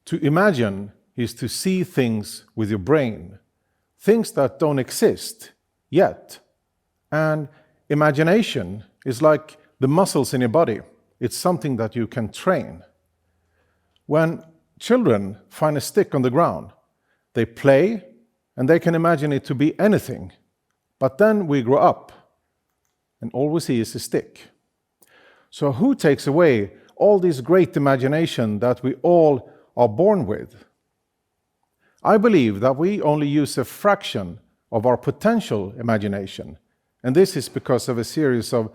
To imagine is to see things with your brain, things that don't exist yet. And imagination is like the muscles in your body. It's something that you can train. When children find a stick on the ground, they play and they can imagine it to be anything. But then we grow up and all we see is a stick. So who takes away all this great imagination that we all are born with? I believe that we only use a fraction of our potential imagination, and this is because of a series of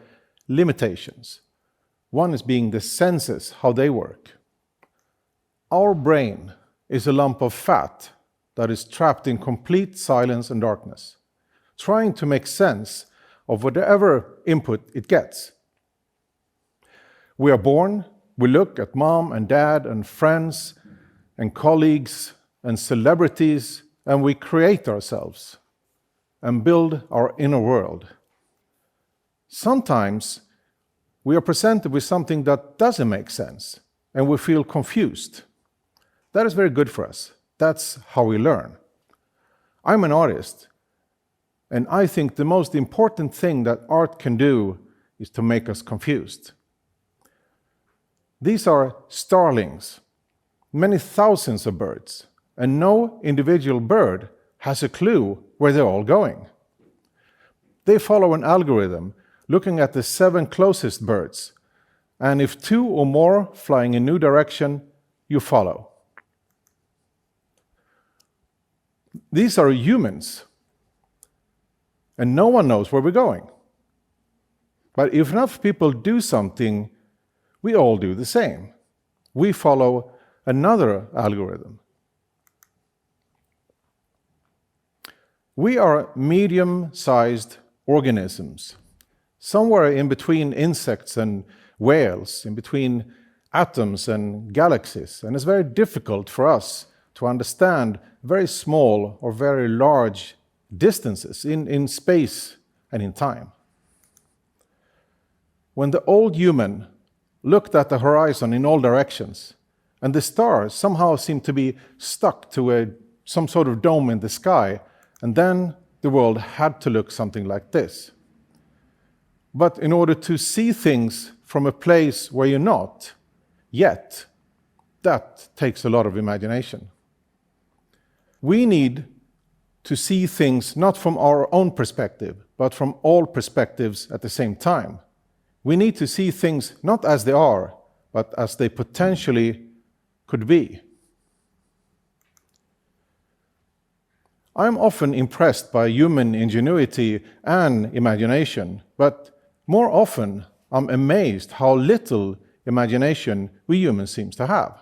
limitations. One is being the senses, how they work. Our brain is a lump of fat that is trapped in complete silence and darkness, trying to make sense of whatever input it gets. We are born, we look at mom and dad and friends and colleagues and celebrities, and we create ourselves and build our inner world. Sometimes we are presented with something that doesn't make sense, and we feel confused. That is very good for us. That's how we learn. I'm an artist, and I think the most important thing that art can do is to make us confused. These are starlings, many thousands of birds, and no individual bird has a clue where they're all going. They follow an algorithm looking at the 7 closest birds, and if 2 or more flying in a new direction, you follow. These are humans, and no one knows where we're going. But if enough people do something, we all do the same. We follow another algorithm. We are medium-sized organisms, somewhere in between insects and whales, in between atoms and galaxies, and it's very difficult for us to understand very small or very large distances in space and in time. When the old human looked at the horizon in all directions, and the stars somehow seemed to be stuck to some sort of dome in the sky, and then the world had to look something like this. But in order to see things from a place where you're not yet, that takes a lot of imagination. We need to see things not from our own perspective, but from all perspectives at the same time. We need to see things not as they are, but as they potentially could be. I'm often impressed by human ingenuity and imagination, but more often I'm amazed how little imagination we humans seem to have.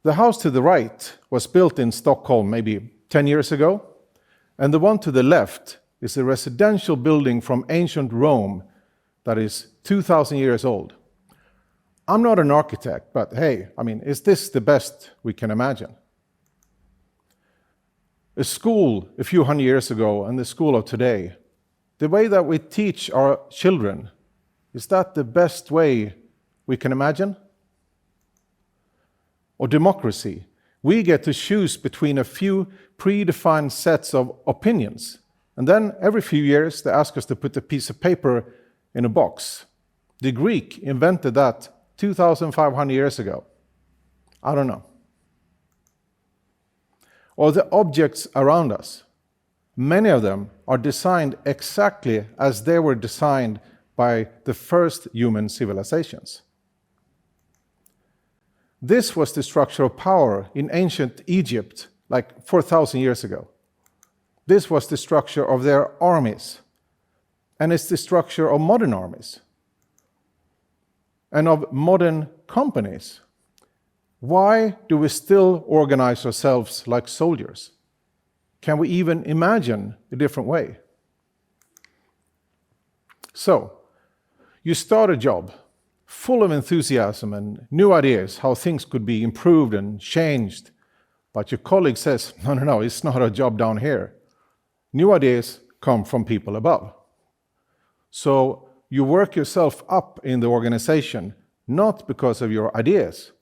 The house to the right was built in Stockholm maybe 10 years ago, and the one to the left is a residential building from ancient Rome that is 2,000 years old. I'm not an architect, but hey, is this the best we can imagine? A school a few hundred years ago and the school of today, the way that we teach our children, is that the best way we can imagine? Or democracy, we get to choose between a few predefined sets of opinions, and then every few years they ask us to put a piece of paper in a box. The Greek invented that 2,500 years ago. I don't know. Or the objects around us. Many of them are designed exactly as they were designed by the first human civilizations. This was the structure of power in ancient Egypt, like 4,000 years ago. This was the structure of their armies, and it's the structure of modern armies and of modern companies. Why do we still organize ourselves like soldiers? Can we even imagine a different way? So, you start a job full of enthusiasm and new ideas how things could be improved and changed, but your colleague says, no, it's not a job down here. New ideas come from people above. So you work yourself up in the organization, not because of your ideas,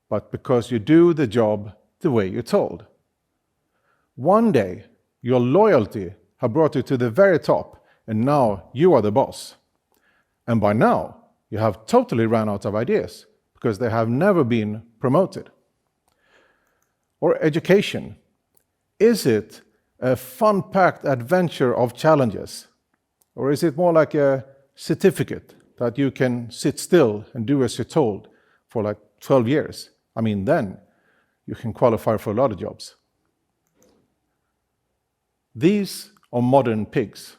but because you do the job the way you're told. One day, your loyalty has brought you to the very top, and now you are the boss. And by now, you have totally run out of ideas because they have never been promoted. Or education. Is it a fun-packed adventure of challenges? Or is it more like a certificate that you can sit still and do as you're told for like 12 years? I mean, then you can qualify for a lot of jobs. These are modern pigs.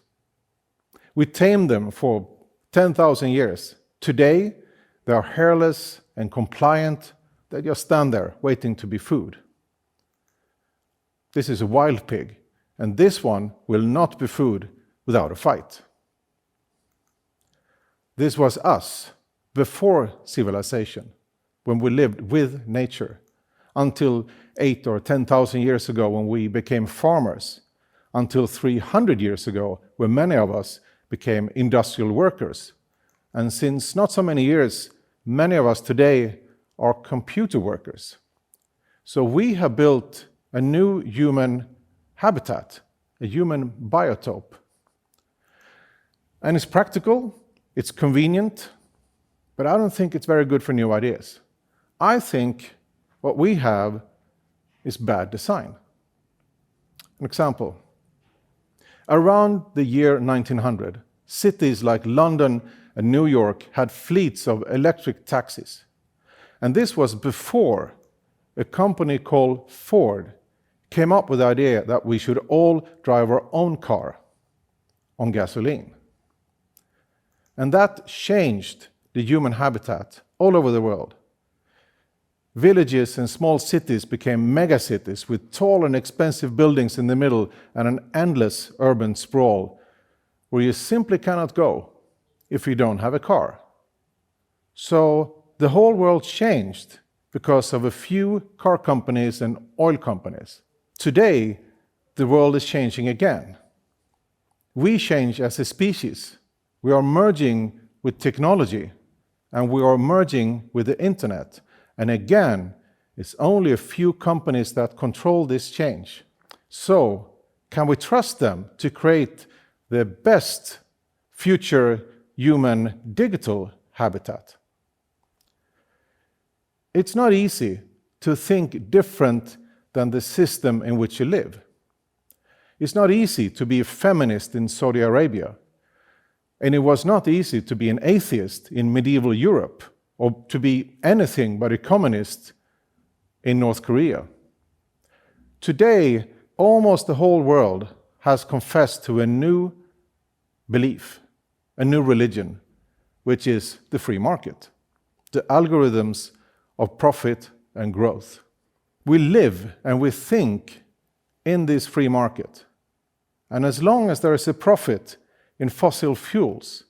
We tamed them for 10,000 years. Today, they are hairless and compliant. They just stand there waiting to be food. This is a wild pig, and this one will not be food without a fight. This was us before civilization, when we lived with nature, until 8 or 10,000 years ago when we became farmers, until 300 years ago when many of us became industrial workers. And since not so many years, many of us today are computer workers. So we have built a new human habitat, a human biotope. And it's practical, it's convenient, but I don't think it's very good for new ideas. I think what we have is bad design. An example. Around the year 1900, cities like London and New York had fleets of electric taxis. And this was before a company called Ford came up with the idea that we should all drive our own car on gasoline. And that changed the human habitat all over the world. Villages and small cities became megacities with tall and expensive buildings in the middle and an endless urban sprawl where you simply cannot go if you don't have a car. So the whole world changed because of a few car companies and oil companies. Today, the world is changing again. We change as a species. We are merging with technology, and we are merging with the internet. And again, it's only a few companies that control this change. So, can we trust them to create the best future human digital habitat? It's not easy to think different than the system in which you live. It's not easy to be a feminist in Saudi Arabia. And it was not easy to be an atheist in medieval Europe, or to be anything but a communist in North Korea. Today, almost the whole world has confessed to a new belief, a new religion, which is the free market, the algorithms of profit and growth. We live and we think in this free market. And as long as there is a profit in fossil fuels,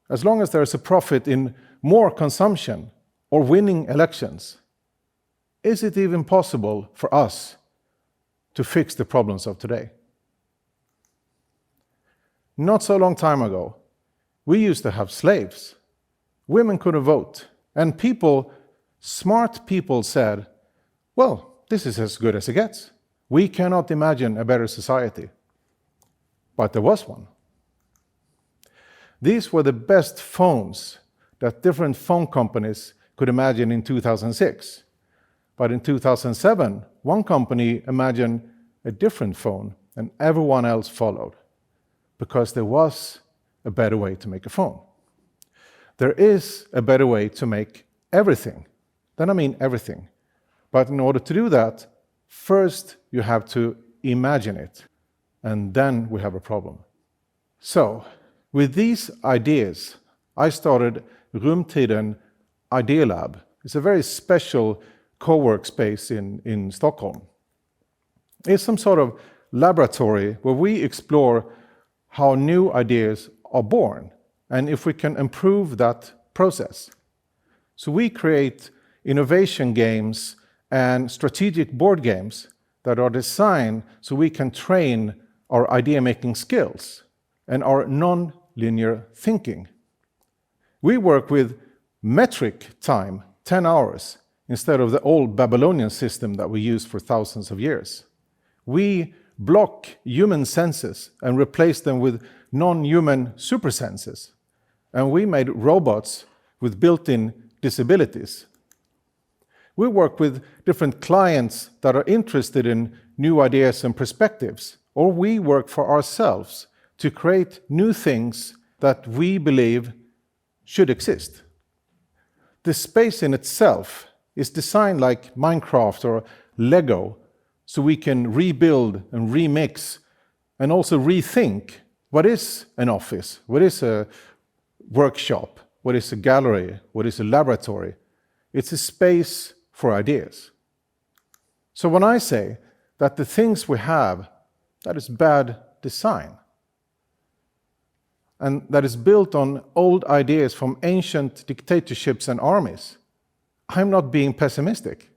as long as there is a profit in more consumption or winning elections, is it even possible for us to fix the problems of today? Not so long time ago, we used to have slaves. Women couldn't vote. And smart people said, well, this is as good as it gets. We cannot imagine a better society. But there was one. These were the best phones that different phone companies could imagine in 2006. But in 2007, one company imagined a different phone, and everyone else followed, because there was a better way to make a phone. There is a better way to make everything. Then I mean everything. But in order to do that, first you have to imagine it, and then we have a problem. So, with these ideas, I started Rumtiden Idea Lab. It's a very special co-work space in Stockholm. It's some sort of laboratory where we explore how new ideas are born and if we can improve that process. So we create innovation games and strategic board games that are designed so we can train our idea-making skills and our non-linear thinking. We work with metric time, 10 hours, instead of the old Babylonian system that we used for thousands of years. We block human senses and replace them with non-human supersenses. And we made robots with built-in disabilities. We work with different clients that are interested in new ideas and perspectives, or we work for ourselves to create new things that we believe should exist. The space in itself is designed like Minecraft or Lego, so we can rebuild and remix and also rethink what is an office, what is a workshop, what is a gallery, what is a laboratory. It's a space for ideas. So when I say that the things we have, that is bad design, and that is built on old ideas from ancient dictatorships and armies, I'm not being pessimistic.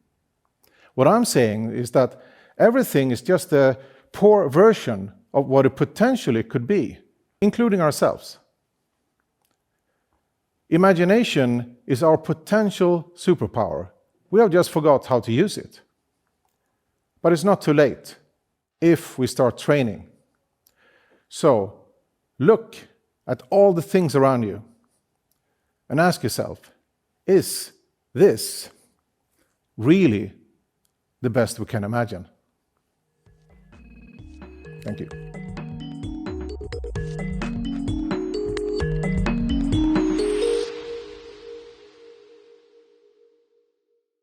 What I'm saying is that everything is just a poor version of what it potentially could be, including ourselves. Imagination is our potential superpower. We have just forgot how to use it. But it's not too late if we start training. So, look at all the things around you and ask yourself, is this really the best we can imagine? Thank you.